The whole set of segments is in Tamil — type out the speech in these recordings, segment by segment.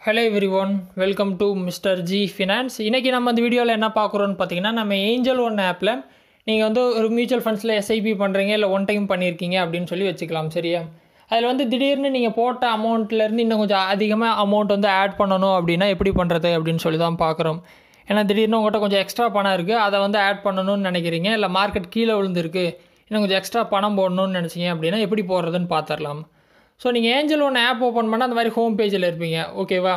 Hello everyone, welcome to Mr. G Finance. இன்னைக்கு நம்ம இந்த வீடியோவில் என்ன பார்க்குறோன்னு பார்த்தீங்கன்னா, நம்ம ஏஞ்சல் ஒன் ஆப்பில் நீங்கள் வந்து ஒரு மியூச்சுவல் ஃபண்ட்ஸில் எஸ்ஐபி பண்ணுறீங்க இல்லை ஒன் டைம் பண்ணியிருக்கீங்க அப்படின்னு சொல்லி வச்சுக்கலாம். சரியா? அதில் வந்து திடீர்னு நீங்கள் போட்ட அமௌண்ட்லேருந்து இன்னும் கொஞ்சம் அதிகமாக அமௌண்ட் வந்து ஆட் பண்ணணும் அப்படின்னா எப்படி பண்ணுறது அப்படின்னு சொல்லி தான் பார்க்குறோம். ஏன்னா திடீர்னு உங்கள்கிட்ட கொஞ்சம் எக்ஸ்ட்ரா பணம் இருக்குது, அதை வந்து ஆட் பண்ணணும்னு நினைக்கிறீங்க, இல்லை மார்க்கெட் கீழே விழுந்துருக்கு, இன்னும் கொஞ்சம் எக்ஸ்ட்ரா பணம் போடணும்னு நினச்சிங்க அப்படின்னா எப்படி போடுறதுன்னு பார்த்துடலாம். ஸோ நீங்கள் ஏஞ்சல் ஒன் ஆப் ஓப்பன் பண்ணால் அந்த மாதிரி ஹோம் பேஜில் இருப்பீங்க. ஓகேவா?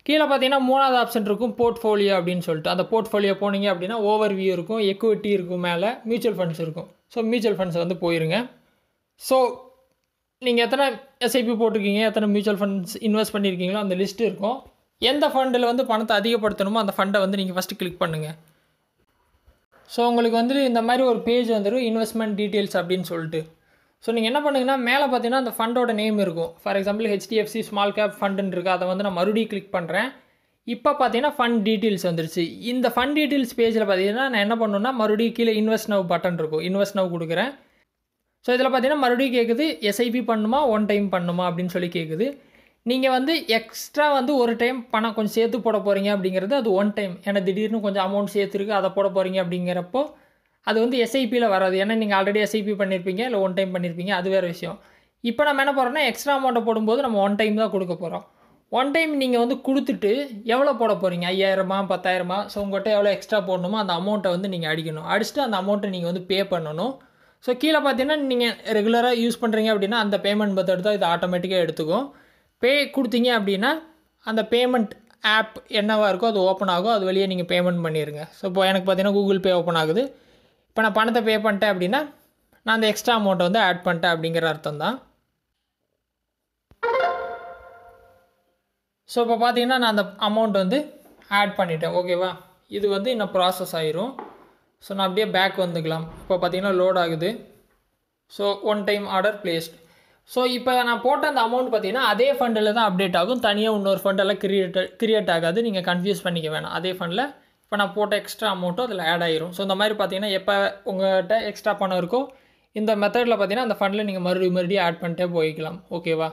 கீழே பார்த்தீங்கன்னா மூணாவது ஆப்ஷன் இருக்கும், போர்ட்ஃபோலியோ அப்படின்னு சொல்லிட்டு. அந்த போர்ட்ஃபோலியோ போனீங்க அப்படின்னா ஓவர் வியூ இருக்கும், எக்விட்டி இருக்கும், மேலே மியூச்சுவல் ஃபண்ட்ஸ் இருக்கும். ஸோ மியூச்சுவல் ஃபண்ட்ஸ் வந்து போயிருங்க. ஸோ நீங்கள் எத்தனை எஸ்ஐபி போட்டிருக்கீங்க, எத்தனை மியூச்சுவல் ஃபண்ட்ஸ் இன்வெஸ்ட் பண்ணியிருக்கீங்களோ அந்த லிஸ்ட்டு இருக்கும். எந்த ஃபண்டில் வந்து பணத்தை அதிகப்படுத்தணுமோ அந்த ஃபண்டை வந்து நீங்கள் ஃபஸ்ட்டு கிளிக் பண்ணுங்கள். ஸோ உங்களுக்கு வந்து இந்த மாதிரி ஒரு பேஜ் வந்துடும், இன்வெஸ்ட்மெண்ட் டீட்டெயில்ஸ் அப்படின்னு சொல்லிட்டு. ஸோ நீங்கள் என்ன பண்ணுங்கன்னா, மேலே பார்த்தீங்கன்னா அந்த ஃபண்டோட நேம் இருக்கும். For example HDFC small cap ஃபண்டுன்னு இருக்குது, அதை வந்து நான் மறுபடியும் கிளிக் பண்ணுறேன். இப்போ பார்த்தீங்கன்னா ஃபண்ட் டீட்டெயில்ஸ் வந்துருச்சு. இந்த ஃபண்ட் டீட்டெயில்ஸ் பேஜில் பார்த்தீங்கன்னா நான் என்ன பண்ணணுன்னா, மறுபடியும் கீழே இன்வெஸ்ட் நவ் பட்டன் இருக்கும், இன்வெஸ்ட் நவ் கொடுக்குறேன். ஸோ இதில் பார்த்தீங்கன்னா மறுபடியும் கேட்குது எஸ்ஐபி பண்ணணுமா ஒன் டைம் பண்ணணுமா அப்படின்னு சொல்லி கேட்குது. நீங்கள் வந்து எக்ஸ்ட்ரா வந்து ஒரு டைம் பணம் கொஞ்சம் சேர்த்து போட போகிறீங்க அப்படிங்கிறது அது ஒன் டைம். ஏன்னா திடீர்னு கொஞ்சம் அமௌண்ட் சேர்த்துருக்கு, அதை போட போகிறீங்க அப்படிங்கிறப்போ அது வந்து எஸ்ஐபியில் வராது. ஏன்னா நீங்கள் ஆல்ரெடி எஸ்ஐபி பண்ணியிருப்பீங்க, இல்லை ஒன் டைம் பண்ணியிருப்பீங்க, அது வேறு விஷயம். இப்போ நம்ம என்ன போகிறோம்னா, எக்ஸ்ட்ரா அமௌண்ட்டை போடும்போது நம்ம ஒன் டைம் தான் கொடுக்க போகிறோம். ஒன் டைம் நீங்கள் வந்து கொடுத்துட்டு எவ்வளோ போட போகிறீங்க, 5000 10,000? ஸோ உங்கள்கிட்ட எவ்வளோ எக்ஸ்ட்ரா போடணுமோ அந்த அமௌண்ட்டை வந்து நீங்கள் அடிக்கணும். அடிச்சுட்டு அந்த அமௌண்ட்டை நீங்கள் வந்து பே பண்ணணும். ஸோ கீழே பார்த்தீங்கன்னா நீங்கள் ரெகுலராக யூஸ் பண்ணுறீங்க அப்படின்னா அந்த பேமெண்ட் மெத்தட் தான் இது ஆட்டோமேட்டிக்காக எடுத்துக்கும். பே கொடுத்தீங்க அப்படின்னா அந்த பேமெண்ட் ஆப் என்னவாக இருக்கோ அது ஓப்பன் ஆகும், அது வழியே நீங்கள் பேமெண்ட் பண்ணிடுங்க. ஸோ இப்போ எனக்கு பார்த்தீங்கன்னா கூகுள் பே ஓப்பன் ஆகுது. இப்போ நான் பணத்தை பே பண்ணிட்டேன் அப்படின்னா நான் அந்த எக்ஸ்ட்ரா அமௌண்ட்டை வந்து ஆட் பண்ணிட்டேன் அப்படிங்கிற அர்த்தம் தான். ஸோ இப்போ பார்த்தீங்கன்னா நான் அந்த அமௌண்ட் வந்து ஆட் பண்ணிட்டேன். ஓகேவா? இது வந்து இன்னும் ப்ராசஸ் ஆயிரும். ஸோ நான் அப்படியே பேக் வந்துக்கலாம். இப்போ பார்த்தீங்கன்னா லோட் ஆகுது. So one time order placed. So இப்போ நான் போட்ட அந்த அமௌண்ட் பார்த்தீங்கன்னா அதே ஃபண்டில் தான் அப்டேட் ஆகும், தனியாக இன்னொரு ஃபண்டெல்லாம் கிரியேட் ஆகாது. நீங்கள் கன்ஃபியூஸ் பண்ணிக்க வேணாம். அதே ஃபண்டில் இப்போ நான் போட்ட எக்ஸ்ட்ரா அமௌண்ட்டும் அதில் ஆட் ஆயிரும். ஸோ இந்த மாதிரி பார்த்தீங்கன்னா எப்போ உங்கள்கிட்ட எக்ஸ்ட்ரா பணம் இருக்கோ இந்த மெத்தடில் பார்த்தீங்கன்னா அந்த ஃபண்டில் நீங்கள் மறுபடியும் ஆட் பண்ணிட்டே போய்க்கலாம். ஓகேவா?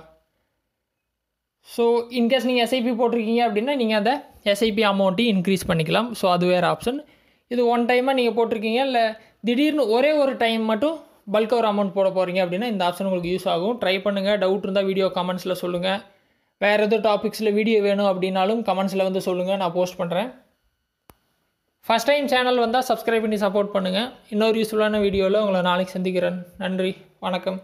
ஸோ இன்கேஸ் நீங்கள் எஸ்ஐபி போட்டிருக்கீங்க அப்படின்னா நீங்கள் அந்த எஸ்ஐபி அமௌண்ட்டையும் இன்க்ரீஸ் பண்ணிக்கலாம். ஸோ அது வேறு ஆப்ஷன். இது ஒன் டைமாக நீங்கள் போட்டிருக்கீங்க, இல்லை திடீர்னு ஒரே ஒரு டைம் மட்டும் பல்காக ஒரு அமௌண்ட் போட போகிறீங்க அப்படின்னா இந்த ஆப்ஷன் உங்களுக்கு யூஸ் ஆகும். ட்ரை பண்ணுங்கள். டவுட் இருந்தால் வீடியோ கமெண்ட்ஸில் சொல்லுங்கள். வேறு எதுவும் டாபிக்ஸில் வீடியோ வேணும் அப்படின்னாலும் கமெண்ட்ஸில் வந்து சொல்லுங்கள், நான் போஸ்ட் பண்ணுறேன். ஃபஸ்ட் டைம் சேனல் வந்தால் சப்ஸ்கிரைப் பண்ணி சப்போர்ட் பண்ணுங்கள். இன்னொரு யூஸ்ஃபுல்லான வீடியோவில் உங்களை நாளைக்கு சந்திக்கிறேன். நன்றி, வணக்கம்.